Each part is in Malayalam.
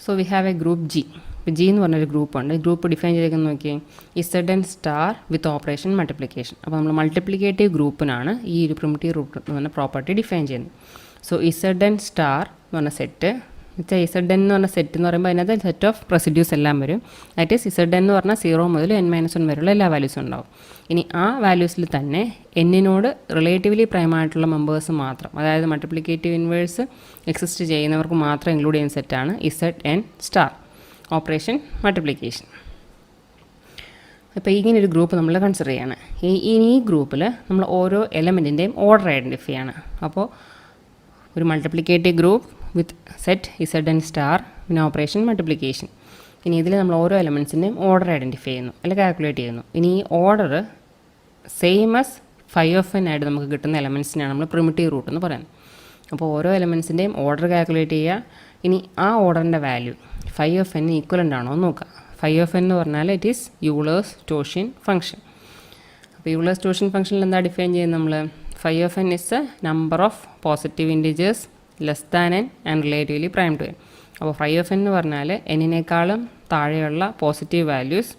So we have a group G. G എന്ന് പറഞ്ഞൊരു ഗ്രൂപ്പുണ്ട്. ഗ്രൂപ്പ് ഡിഫൈൻ ചെയ്തേക്കുന്നത് നോക്കിയേ, Z star with operation multiplication. അപ്പോൾ നമ്മൾ മൾട്ടിപ്ലിക്കേറ്റീവ് ഗ്രൂപ്പിനാണ് ഈ ഒരു പ്രിമിറ്റീവ് റൂട്ട് എന്ന് പറഞ്ഞ പ്രോപ്പർട്ടി ഡിഫൈൻ ചെയ്യുന്നത്. സോ ഇസഡ് സ്റ്റാർ എന്ന് പറഞ്ഞ സെറ്റ് വെച്ചാൽ ഇസഡ് എന്ന് പറഞ്ഞ സെറ്റ് എന്ന് പറയുമ്പോൾ അതിനകത്ത് സെറ്റ് ഓഫ് റെസിഡ്യൂസ് എല്ലാം വരും. ദാറ്റ് ഈസ് ഇസഡ് എന്ന് പറഞ്ഞാൽ 0 മുതൽ n-1 വരെയുള്ള എല്ലാ വാല്യൂസും ഉണ്ടാവും. ഇനി ആ വാല്യൂസിൽ തന്നെ എന്നിനോട് റിലേറ്റീവ്ലി പ്രൈം ആയിട്ടുള്ള മെമ്പേഴ്സ് മാത്രം, അതായത് മൾട്ടിപ്ലിക്കേറ്റീവ് ഇൻവേഴ്സ് എക്സിസ്റ്റ് ചെയ്യുന്നവർക്ക് മാത്രം ഇൻക്ലൂഡ് ചെയ്യുന്ന സെറ്റാണ് Z N star operation multiplication. അപ്പോൾ ഇങ്ങനെ ഒരു ഗ്രൂപ്പ് നമ്മൾ കൺസിഡർ ചെയ്യാണ്. ഈ ഗ്രൂപ്പിൽ നമ്മൾ ഓരോ എലമെൻറ്റിൻ്റെയും ഓർഡർ ഐഡൻറ്റിഫൈ ആണ്. അപ്പോൾ ഒരു മൾട്ടിപ്ലിക്കേറ്റീവ് ഗ്രൂപ്പ് വിത്ത് സെറ്റ് ഇസഡ് എൻ സ്റ്റാർ പിന്നെ ഓപ്പറേഷൻ മൾട്ടിപ്ലിക്കേഷൻ. ഇനി ഇതിൽ നമ്മൾ ഓരോ എലമെൻറ്റ്സിൻ്റെയും ഓർഡർ ഐഡൻറ്റിഫൈ ചെയ്യുന്നു അല്ലെങ്കിൽ കാൽക്കുലേറ്റ് ചെയ്യുന്നു. ഇനി ഈ ഓർഡർ സെയിം ആസ് φ(n) ആയിട്ട് നമുക്ക് കിട്ടുന്ന എലമെൻറ്റ്സിനാണ് നമ്മൾ പ്രിമിറ്റീവ് റൂട്ട് എന്ന് പറയുന്നത്. അപ്പോൾ ഓരോ എലമെൻറ്റ്സിൻ്റെയും ഓർഡർ കാൽക്കുലേറ്റ് ചെയ്യുക. ഇനി ആ ഓർഡറിൻ്റെ വാല്യൂ φ(n) ഈക്വലൻ്റ് ആണോ എന്ന് നോക്കുക. φ(n) എന്ന് പറഞ്ഞാൽ ഇറ്റ് ഈസ് യൂളേഴ്സ്-സ്റ്റോഷ്യൻ ഫംഗ്ഷൻ. അപ്പോൾ യൂളേഴ്സ്-സ്റ്റോഷ്യൻ ഫംഗ്ഷനിൽ എന്താ ഡിഫൈൻ ചെയ്യുന്നത് നമ്മൾ? φ(n) is a number of positive integers less than n and relatively prime to n. അപ്പോൾ φ(n) എന്ന് പറഞ്ഞാൽ n-നേക്കാളും താഴെയുള്ള പോസിറ്റീവ് വാല്യൂസ്,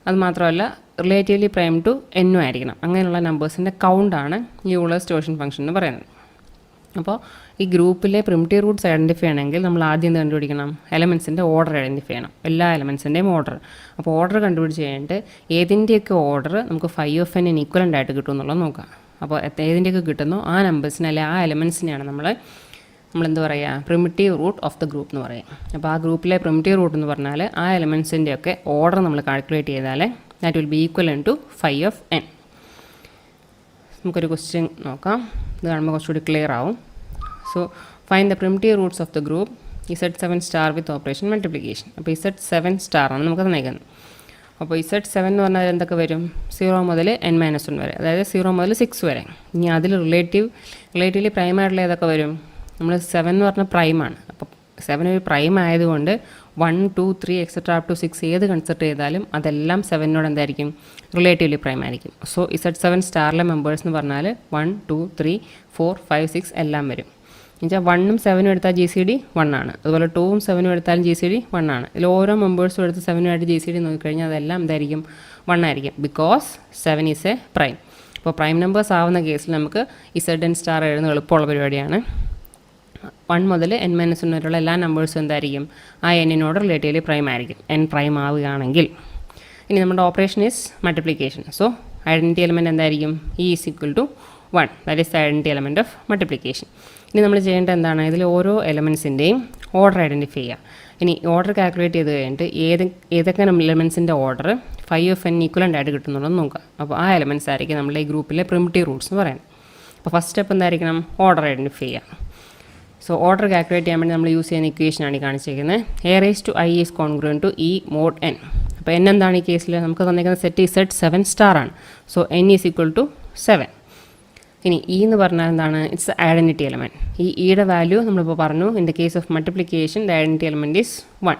അതുമാത്രമല്ല റിലേറ്റീവ്ലി പ്രൈം ടു n ആയിരിക്കണം. അങ്ങനെയുള്ള നമ്പേഴ്സിൻ്റെ കൗണ്ടാണ് യൂളേഴ്സ്-സ്റ്റോഷ്യൻ ഫംഗ്ഷൻ എന്ന് പറയുന്നത്. അപ്പോൾ ഈ ഗ്രൂപ്പിലെ പ്രിമിറ്റീവ് റൂട്ട്സ് ഐഡൻറ്റിഫൈ ചെയ്യണമെങ്കിൽ നമ്മൾ ആദ്യം എന്ത് കണ്ടുപിടിക്കണം? എലമെൻറ്റ്സിൻ്റെ ഓർഡർ ഐഡൻറ്റിഫൈ ചെയ്യണം, എല്ലാ എലമെൻറ്റ്സിൻ്റെയും ഓർഡർ. അപ്പോൾ ഓർഡർ കണ്ടുപിടിച്ച് കഴിഞ്ഞിട്ട് ഏതിൻ്റെയൊക്കെ ഓർഡർ നമുക്ക് φ(n) ഈക്വലൻ്റ് ആയിട്ട് കിട്ടും എന്നുള്ളത് നോക്കാം. അപ്പോൾ ഏതിൻ്റെയൊക്കെ കിട്ടുന്നോ ആ നമ്പേഴ്സിനെ അല്ലെങ്കിൽ ആ എലമെൻറ്റ്സിനെയാണ് നമ്മളെന്ത് പറയുക? Primitive root of the group എന്ന് പറയും. അപ്പോൾ ആ ഗ്രൂപ്പിലെ പ്രിമിറ്റീവ് റൂട്ട് എന്ന് പറഞ്ഞാൽ ആ എലമെൻറ്റ്സിൻ്റെയൊക്കെ ഓർഡർ നമ്മൾ കാൽക്കുലേറ്റ് ചെയ്താൽ that will be equivalent to φ(n). നമുക്കൊരു ക്വസ്റ്റ്യൻ നോക്കാം. ഇത് കാണുമ്പോൾ കുറച്ചുകൂടി ക്ലിയർ ആവും. So find the primitive roots of the group Z7 star with operation multiplication. അപ്പോൾ Z7 സ്റ്റാർ ആണ് നമുക്ക് തന്നേക്കുന്നത്. അപ്പോൾ Z7 എന്ന് പറഞ്ഞാൽ എന്തൊക്കെ വരും? 0 മുതൽ n-1 വരെ, അതായത് 0 മുതൽ 6 വരെ. ഇനി അതിൽ റിലേറ്റീവ്ലി പ്രൈം ആയിട്ടുള്ള ഏതൊക്കെ വരും? നമ്മൾ 7 എന്ന് പറഞ്ഞാൽ പ്രൈമാണ്. അപ്പോൾ 7 ഒരു പ്രൈം ആയതുകൊണ്ട് 1, 2, 3 എക്സെട്രാ അപ് ടു 6 ഏത് കൺസിഡർ ചെയ്താലും അതെല്ലാം 7നോട് എന്തായിരിക്കും? റിലേറ്റീവ്ലി പ്രൈം ആയിരിക്കും. സോ Z7 സ്റ്റാറിലെ മെമ്പേഴ്സ് എന്ന് പറഞ്ഞാൽ 1, 2, 3, 4, 5, 6 എല്ലാം വരും. എന്നുവെച്ചാൽ 1ഉം 7ഉം എടുത്താൽ GCD 1 ആണ്. അതുപോലെ 2ഉം 7ഉം എടുത്താലും GCD 1 ആണ്. ഇതിൽ ഓരോ മെമ്പേഴ്സും എടുത്ത് 7ഉമായിട്ട് GCD നോക്കിക്കഴിഞ്ഞാൽ അതെല്ലാം എന്തായിരിക്കും? 1 ആയിരിക്കും. Because 7 is A prime. അപ്പോൾ പ്രൈം നമ്പേഴ്സ് ആവുന്ന കേസിൽ നമുക്ക് ZN സ്റ്റാർ എഴുതുന്ന എളുപ്പമുള്ള പരിപാടിയാണ്. 1 മുതൽ n-1 വരെയുള്ള എല്ലാ നമ്പേഴ്സും എന്തായിരിക്കും? ആ n-നോട് റിലേറ്റീവ്ലി പ്രൈം ആയിരിക്കും, n പ്രൈം ആവുകയാണെങ്കിൽ. ഇനി നമ്മുടെ operation is multiplication. So identity element എന്തായിരിക്കും? E is equal to 1. That is the identity element of multiplication. ഇനി നമ്മൾ ചെയ്യേണ്ടത് എന്താണ്? ഇതിൽ ഓരോ എലമെൻറ്റ്സിൻ്റെയും ഓർഡർ ഐഡൻറ്റിഫൈ ചെയ്യുക. ഇനി ഓർഡർ കാൽക്കുലേറ്റ് ചെയ്ത് കഴിഞ്ഞിട്ട് ഏതൊക്കെ എലമെൻറ്റ്സിൻ്റെ ഓർഡർ φ(n) ഈക്വലൻ്റ് ആയിട്ട് കിട്ടുന്നുള്ളതെന്ന് നോക്കുക. അപ്പോൾ ആ എലമെൻറ്റ്സ് ആയിരിക്കും നമ്മുടെ ഈ ഗ്രൂപ്പിലെ പ്രിമിറ്റീവ് റൂട്ട്സ് എന്ന് പറയുന്നത്. അപ്പോൾ ഫസ്റ്റ് സ്റ്റെപ്പ് എന്തായിരിക്കണം? ഓർഡർ ഐഡൻറ്റിഫൈ ചെയ്യുക. സോ ഓർഡർ കാൽക്കുലേറ്റ് ചെയ്യാൻ വേണ്ടി നമ്മൾ യൂസ് ചെയ്യുന്ന ഇക്വേഷനാണ് ഈ കാണിച്ചിരിക്കുന്നത്. A⁻i is congruent to E mod n. അപ്പോൾ n എന്താണ് ഈ കേസിൽ? നമുക്ക് തന്നിരിക്കുന്ന സെറ്റ് Z7 സ്റ്റാർ ആണ്. So n is equal to 7. ഇനി E എന്ന് പറഞ്ഞാൽ എന്താണ്? It's identity element. ഈ ഇയുടെ വാല്യൂ നമ്മളിപ്പോൾ പറഞ്ഞു. In the case of multiplication the identity element is 1.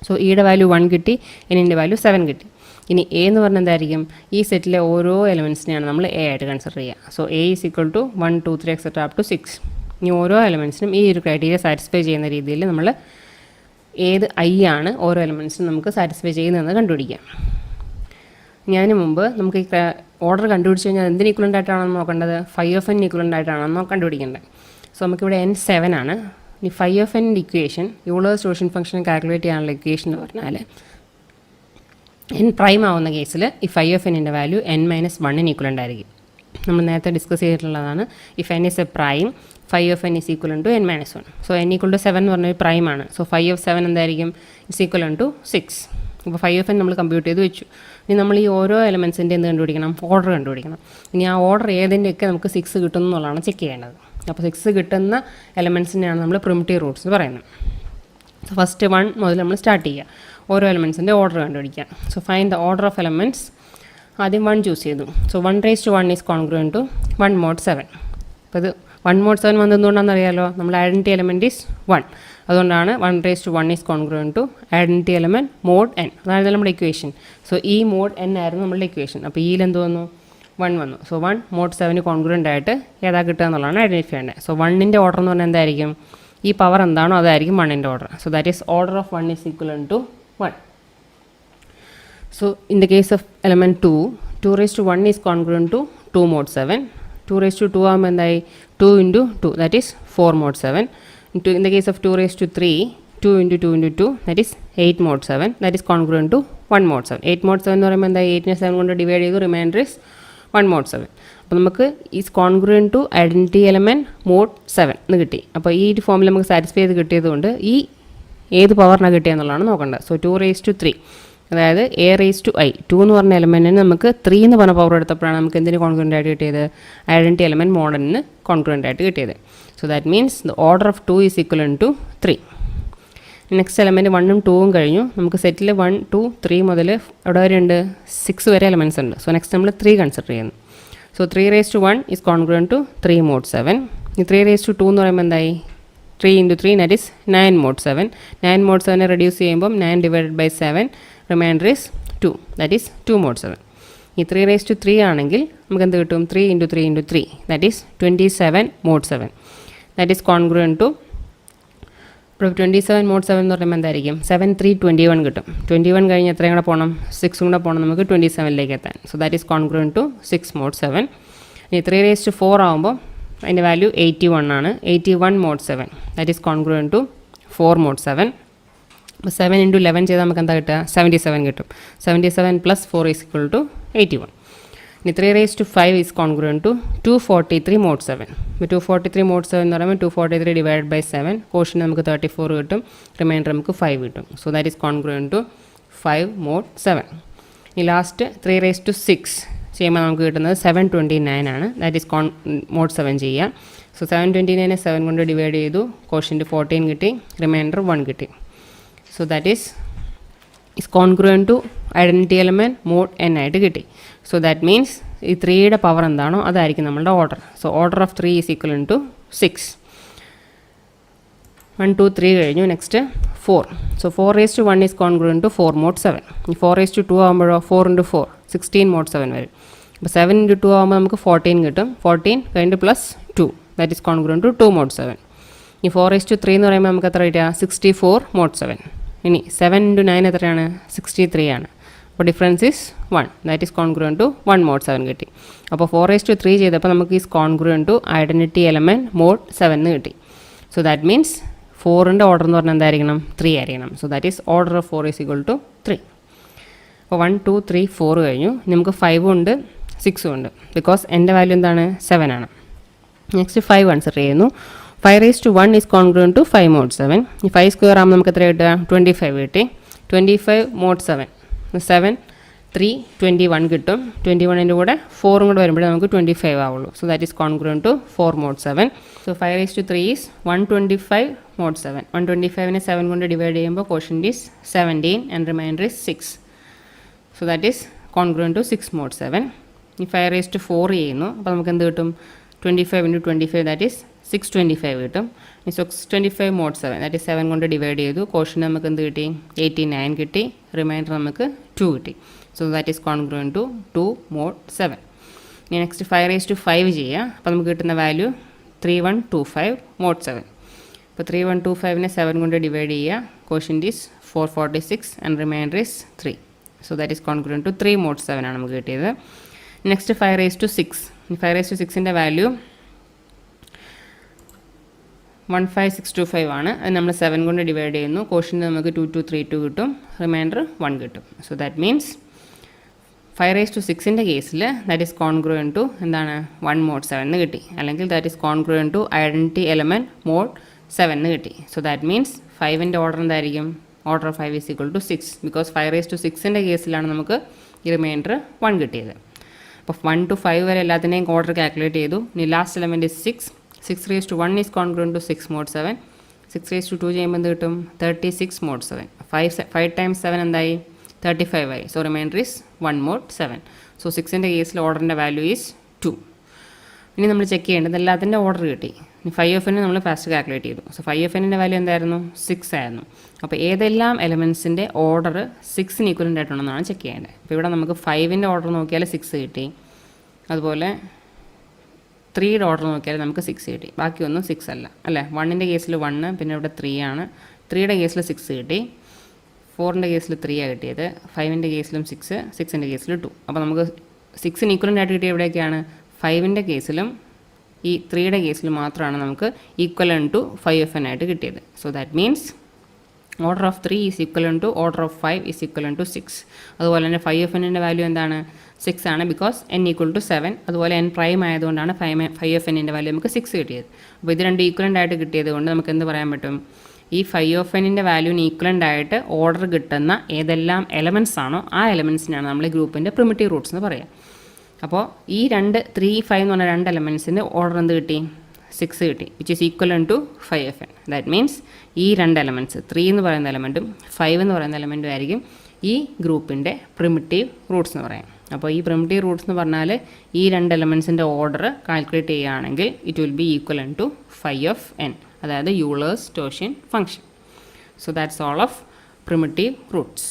So ഇയുടെ വാല്യൂ 1 കിട്ടി, എന്നിൻ്റെ വാല്യൂ 7 കിട്ടി. ഇനി A എന്ന് പറഞ്ഞാൽ എന്തായിരിക്കും? ഈ സെറ്റിലെ ഓരോ എലമെൻറ്റ്സിനെയാണ് നമ്മൾ A ആയിട്ട് കൺസിഡർ ചെയ്യുക. So A is equal to 1, 2, 3 etcetera up to 6. ഇനി ഓരോ എലമെൻറ്റ്സിനും ഈ ഒരു ക്രൈറ്റീരിയ സാറ്റിസ്ഫൈ ചെയ്യുന്ന രീതിയിൽ നമ്മൾ ഏത് I ആണ് ഓരോ എലമെൻറ്റ്സിനും നമുക്ക് സാറ്റിസ്ഫൈ ചെയ്യുന്നതെന്ന് കണ്ടുപിടിക്കാം. ഞാൻ മുമ്പ് നമുക്ക് ഈ ഓർഡർ കണ്ടുപിടിച്ച് കഴിഞ്ഞാൽ എന്തിന് ഈക്വലൻ്റ് ആയിട്ടാണെന്ന് നോക്കേണ്ടത്? φ(n) ഈക്വലൻ്റ് ആയിട്ടാണെന്നോ കണ്ടുപിടിക്കേണ്ടത്. സോ നമുക്കിവിടെ n7 ആണ്. ഇനി φ(n) ഇക്വേഷൻ യൂളേഴ്സ്-സ്റ്റോഷ്യൻ ഫംഗ്ഷൻ കാൽക്കുലേറ്റ് ചെയ്യാനുള്ള ഇക്വേഷൻ എന്ന് പറഞ്ഞാൽ n പ്രൈം ആവുന്ന കേസിൽ ഈ φ(n)ൻ്റെ വാല്യൂ n-1 ഈക്വലൻ്റ് ആയിരിക്കും. നമ്മൾ നേരത്തെ ഡിസ്കസ് ചെയ്തിട്ടുള്ളതാണ്. If n is a prime φ(n) is equivalent to n-1. So n equal to 7 എന്ന് പറഞ്ഞൊരു പ്രൈമാണ്. സോ φ(7) എന്തായിരിക്കും? It's equivalent to 6. അപ്പോൾ φ(n) നമ്മൾ കമ്പ്യൂട്ട് ചെയ്ത് വെച്ചു. ഇനി നമ്മൾ ഈ ഓരോ എലമെൻറ്റ്സിൻ്റെ എന്ത് കണ്ടുപിടിക്കണം? ഓർഡർ കണ്ടുപിടിക്കണം. ഇനി ആ ഓർഡർ ഏതിൻ്റെയൊക്കെ നമുക്ക് 6 കിട്ടുന്നു എന്നുള്ളതാണ് ചെക്ക് ചെയ്യേണ്ടത്. അപ്പോൾ 6 കിട്ടുന്ന എലമെൻറ്റ്സിനെയാണ് നമ്മൾ പ്രിമിറ്റീവ് റൂട്ട്സ് എന്ന് പറയുന്നത്. സോ ഫസ്റ്റ് 1 മുതൽ നമ്മൾ സ്റ്റാർട്ട് ചെയ്യുക. ഓരോ എലമെൻറ്റ്സിൻ്റെ ഓർഡർ കണ്ടുപിടിക്കുക. So find the order of elements. ആദ്യം 1 ചൂസ് ചെയ്തു. So 1 is congruent to 1 mod 7. അപ്പോൾ ഇത് 1 mod 7 വന്നതുകൊണ്ടാണെന്ന് അറിയാമല്ലോ. നമ്മുടെ ഐഡൻറ്റിറ്റി എലമെൻറ്റ് ഈസ് 1. അതുകൊണ്ടാണ് 1 is congruent to identity element mod n. അതാണ് നമ്മുടെ ഇക്വേഷൻ. സോ ഈ mod n ആയിരുന്നു നമ്മുടെ ഇക്വേഷൻ. അപ്പോൾ ഈയിൽ എന്ത് വന്നു? 1 വന്നു. സോ 1 mod 7 കോൺഗ്രുവൻ്റ് ആയിട്ട് ഏതാ കിട്ടുക എന്നുള്ളതാണ് ഐഡൻറ്റിഫൈ ചെയ്യേണ്ടത്. സോ 1ൻ്റെ ഓർഡർ എന്ന് പറഞ്ഞാൽ എന്തായിരിക്കും? ഈ പവർ എന്താണോ അതായിരിക്കും 1ൻ്റെ order. So that is order of 1 is equal to 1. So in the case of element 2, 2 raised to 1 is congruent to 2 mod 7. 2 raised to 2 ആകുമ്പോൾ എന്തായി 2 into 2 that is 4 mod 7. In the case of 2 raised to 3, 2 into 2 into 2 that is 8 mod 7 that is congruent to 1 mod 7. 8 mod 7 എന്ന് പറയുമ്പോൾ എന്തായി 8നെ 7 കൊണ്ട് ഡിവൈഡ് ചെയ്തു, റിമൈൻഡർ ഇസ് 1 mod 7. അപ്പോൾ നമുക്ക് is congruent to identity element mod 7 എന്ന് കിട്ടി. അപ്പോൾ ഈ ഒരു ഫോമിൽ നമുക്ക് സാറ്റിസ്ഫൈ ചെയ്ത് കിട്ടിയതുകൊണ്ട് ഈ ഏത് പവറിനാണ് കിട്ടിയെന്നുള്ളതാണ് നോക്കേണ്ടത്. സോ 2 raised to 3 അതായത് എ റേസ് ടു ഐ 2 എന്ന് പറഞ്ഞ എലമെൻറ്റിന് നമുക്ക് 3 എന്ന് പറഞ്ഞ പവർ എടുത്തപ്പോഴാണ് നമുക്ക് എന്തിന് കോൺഗ്രുവൻ്റ് ആയിട്ട് കിട്ടിയത്? ഐഡൻറ്റിറ്റി എലമെൻറ്റ് മോഡലിന് കോൺഗ്രുവൻ്റ് ആയിട്ട് കിട്ടിയത്. So that means the order of 2 is equal to 3. Next element 1ഉം 2ഉം കഴിഞ്ഞു. നമുക്ക് സെറ്റിൽ 1, 2, 3 മുതൽ എവിടെ വരെ ഉണ്ട്? 6 വരെ എലമെൻറ്റ്സ് ഉണ്ട്. സോ നെക്സ്റ്റ് നമ്മൾ 3 കൺസിഡർ ചെയ്യുന്നു. So 3 raised to 1 is congruent to 3 mod 7. ഈ 3 raised to 2 എന്ന് പറയുമ്പോൾ എന്തായി 3 into 3 that is 9 mod 7. 9 mod 7 reduce ചെയ്യുമ്പോൾ 9 divided by 7 reminder is 2 that is 2 mod 7. ഈ 3 raised to 3 ആണെങ്കിൽ നമുക്ക് എന്ത് കിട്ടും? 3 into 3 into 3 that is 27 mod 7 that is congruent to 27 mod 7 എന്ന് പറയുമ്പോൾ എന്തായിരിക്കും? 7, 3, 21 കിട്ടും. 21 കഴിഞ്ഞ് എത്രയും കൂടെ പോകണം? 6 കൂടെ പോകണം നമുക്ക് 27ലേക്ക് എത്താൻ. So that is congruent to 6 mod 7. ഇനി 3 raised to 4 ആകുമ്പോൾ അതിൻ്റെ വാല്യൂ 81 ആണ്. 81 mod 7 that is congruent to 4 mod 7. അപ്പോൾ 7 into 11 ചെയ്താൽ നമുക്ക് എന്താ കിട്ടുക? 77 കിട്ടും. 77 plus 4 is equal to 81. ഇനി 3 raised to 5 is congruent to 243 mod 7. ഇപ്പോൾ 243 mod 7 എന്ന് പറയുമ്പോൾ 243 divided by 7 കോഷ്യൻ്റ് നമുക്ക് 34 കിട്ടും, റിമൈൻഡർ നമുക്ക് 5 കിട്ടും. So that is congruent to 5 mod 7. ഈ ലാസ്റ്റ് 3 raised to 6 ചെയ്യുമ്പോൾ നമുക്ക് കിട്ടുന്നത് 729 ആണ്. ദാറ്റ് ഈസ് mod 7 ചെയ്യുക. സോ 729നെ 7 കൊണ്ട് ഡിവൈഡ് ചെയ്തു, കോഷ്യൻ്റ് 14 കിട്ടി, റിമൈൻഡർ 1 കിട്ടി. So that is congruent to identity element mod n ആയിട്ട് കിട്ടി. സോ ദാറ്റ് മീൻസ് ഈ 3യുടെ പവർ എന്താണോ അതായിരിക്കും നമ്മളുടെ order. So order of 3 is equal to 6. 1, 2, 3 കഴിഞ്ഞു. Next 4. So 4 raised to 1 is congruent to 4 mod 7. ഈ 4 raised to 2 ആകുമ്പോഴോ 4 into 4 16 mod 7 വരും. അപ്പോൾ 7 into 2 ആകുമ്പോൾ നമുക്ക് 14 കിട്ടും. 14 കഴിഞ്ഞിട്ട് plus 2 that is congruent to 2 mod 7. ഈ 4 raised to 3 എന്ന് പറയുമ്പോൾ നമുക്ക് എത്ര കിട്ടുക? 64 mod 7. ഇനി 7 into 9 എത്രയാണ്? 63 ആണ്. അപ്പോൾ difference is 1 that is congruent to 1 mod 7 കിട്ടി. അപ്പോൾ 4 raised to 3 ചെയ്തപ്പോൾ നമുക്ക് is congruent to identity element mod 7 എന്ന് കിട്ടി. സോ ദാറ്റ് മീൻസ് 4ൻ്റെ ഓർഡർ എന്ന് പറഞ്ഞാൽ എന്തായിരിക്കണം? 3 ആയിരിക്കണം. So that is order of 4 is equal to 3. അപ്പോൾ 1, 2, 3, 4 കഴിഞ്ഞു. നമുക്ക് 5 ഉണ്ട്, 6 ഉണ്ട്, ബിക്കോസ് എൻ്റെ വാല്യൂ എന്താണ്? 7 ആണ്. നെക്സ്റ്റ് 5 കൺസിഡർ ചെയ്യുന്നു. 5 raised to 1 is congruent to 5 mod 7. ഈ 5 സ്ക്വയർ ആകുമ്പോൾ നമുക്ക് എത്ര കിട്ടുക? 25 കിട്ടി. 25 mod 7. 7, 3, 21 കിട്ടും. 21ൻ്റെ കൂടെ 4 കൂടെ വരുമ്പോഴേ നമുക്ക് 25 ആവുള്ളൂ. So that is congruent to 4 mod 7. So 5 raised to 3 is 125 mod 7. 125നെ 7 കൊണ്ട് ഡിവൈഡ് ചെയ്യുമ്പോൾ quotient is 17 and remainder is 6. So that is congruent to 6 mod 7. ഈ 5 raised to 4 ചെയ്യുന്നു. അപ്പോൾ നമുക്ക് എന്ത് കിട്ടും? 25 into 25 ദാറ്റ് ഈസ് 625 കിട്ടും. ഈ 625 mod 7 ദാറ്റ് ഈസ് 7 കൊണ്ട് ഡിവൈഡ് ചെയ്തു, കോഷ്യൻ്റ് നമുക്ക് എന്ത് കിട്ടി? 89 കിട്ടി, റിമൈൻഡർ നമുക്ക് 2 കിട്ടി. So that is congruent to 2 mod 7. ഇനി നെക്സ്റ്റ് 5 raised to 5 ചെയ്യുക. അപ്പോൾ നമുക്ക് കിട്ടുന്ന വാല്യൂ 3125 mod 7. അപ്പോൾ 3125നെ 7 കൊണ്ട് ഡിവൈഡ് ചെയ്യുക, quotient is 446 and remainder is 3. So that is congruent to 3 mod 7 ആണ് നമുക്ക് കിട്ടിയത്. Next 5 raised to 6. 5 raised to 6ൻ്റെ വാല്യൂ 15625 ആണ്. അത് നമ്മൾ 7 കൊണ്ട് ഡിവൈഡ് ചെയ്യുന്നു, കോഷ്യൻ്റ് നമുക്ക് 2232 കിട്ടും, റിമൈൻഡർ 1 കിട്ടും. So that means 5 raised to 6ൻ്റെ കേസിൽ ദാറ്റ് ഈസ് കോൺഗ്രുവൻറ്റ് ടു എന്താണ്? 1 mod 7 എന്ന് കിട്ടി, അല്ലെങ്കിൽ that is congruent to identity element mod 7 എന്ന് കിട്ടി. സോ ദാറ്റ് മീൻസ് 5ൻ്റെ ഓർഡർ എന്തായിരിക്കും? Order of 5 is equal to 6, because 5 raised to 6ൻ്റെ കേസിലാണ് നമുക്ക് ഈ റിമൈൻഡർ 1 കിട്ടിയത്. അപ്പോൾ 1 to 5 വരെ എല്ലാത്തിനെയും ഓർഡർ കാൽക്കുലേറ്റ് ചെയ്തു. ഇനി last element is 6. 6 raised to 1 is congruent to 6 mod 7. 6 raised to 2 ചെയ്യുമ്പോൾ എന്ത് കിട്ടും? 36 mod 7. 5 times 7 എന്തായി? 35 ആയി. So remainder is 1 mod 7. So 6ൻ്റെ കേസിൽ ഓർഡറിൻ്റെ വാല്യൂ ഈസ് 2. ഇനി നമ്മൾ ചെക്ക് ചെയ്യേണ്ടത് എല്ലാത്തിൻ്റെ ഓർഡർ കിട്ടി. ഇനി 5 നമ്മൾ ഫാസ്റ്റ് കാൽക്കുലേറ്റ് ചെയ്തു. സോ 5ൻ്റെ വാല്യൂ എന്തായിരുന്നു? 6 ആയിരുന്നു. അപ്പോൾ ഏതെല്ലാം എലമെൻറ്റ്സിൻ്റെ ഓർഡർ 6ന് ഈക്വലൻ്റ് ആയിട്ടുണ്ടെന്നാണ് ചെക്ക് ചെയ്യേണ്ടത്. അപ്പോൾ ഇവിടെ നമുക്ക് 5ൻ്റെ ഓർഡർ നോക്കിയാൽ 6 കിട്ടി, അതുപോലെ ത്രീയുടെ ഓർഡർ നോക്കിയാൽ നമുക്ക് 6 കിട്ടി. ബാക്കിയൊന്നും 6 അല്ല അല്ലേ. 1ൻ്റെ കേസിൽ 1, പിന്നെ ഇവിടെ 3 ആണ്. 3യുടെ കേസിൽ 6 കിട്ടി. 4ൻ്റെ കേസിൽ 3 ആണ് കിട്ടിയത്. 5ൻ്റെ കേസിലും 6, 6ൻ്റെ കേസിൽ 2. അപ്പോൾ നമുക്ക് 6ന് ഈക്വലൻ്റ് ആയിട്ട് കിട്ടിയ എവിടെയൊക്കെയാണ്? 5ൻ്റെ കേസിലും ഈ 3യുടെ കേസിലും മാത്രമാണ് നമുക്ക് ഈക്വലൻ്റ് ടു 5FN ആയിട്ട് കിട്ടിയത്. So that means order of 3 is equivalent to order of 5 is equivalent to 6. അതുപോലെ തന്നെ 5FNൻ്റെ വാല്യൂ എന്താണ്? 6 ആണ്, ബിക്കോസ് n ഈക്വൽ ടു 7. അതുപോലെ n പ്രൈം ആയതുകൊണ്ടാണ് 5FNൻ്റെ വാല്യൂ നമുക്ക് 6 കിട്ടിയത്. അപ്പോൾ ഇത് രണ്ട് ഈക്വലൻ്റ് ആയിട്ട് കിട്ടിയത് കൊണ്ട് നമുക്ക് എന്ത് പറയാൻ പറ്റും? ഈ 5FNൻ്റെ വാല്യൂവിന് ഈക്വലൻ്റ് ആയിട്ട് ഓർഡർ കിട്ടുന്ന ഏതെല്ലാം എലമെൻറ്റ്സ് ആണോ ആ എലമെൻറ്റ്സിനാണ് നമ്മൾ ഈ ഗ്രൂപ്പിൻ്റെ പ്രിമിറ്റീവ് റൂട്ട്സ് എന്ന് പറയുക. അപ്പോൾ ഈ 3, 5 എന്ന് പറഞ്ഞ രണ്ട് എലമെൻറ്റ്സിൻ്റെ ഓർഡർ എന്ത് കിട്ടി? 6 കിട്ടി, which is equivalent to 5FN. That means ഈ രണ്ട് എലമെൻറ്റ്സ് 3 എന്ന് പറയുന്ന എലമെൻറ്റും 5 എന്ന് പറയുന്ന എലമെൻറ്റും ആയിരിക്കും ഈ ഗ്രൂപ്പിൻ്റെ പ്രിമിറ്റീവ് റൂട്ട്സ് എന്ന് പറയാം. അപ്പോൾ ഈ പ്രിമിറ്റീവ് റൂട്ട്സ് എന്ന് പറഞ്ഞാൽ ഈ രണ്ട് എലമെൻറ്റ്സിൻ്റെ ഓർഡർ കാൽക്കുലേറ്റ് ചെയ്യുകയാണെങ്കിൽ it will be equivalent to 5FN, അതായത് യൂളേഴ്സ് ടോഷ്യൻ function. So that's all of primitive Roots.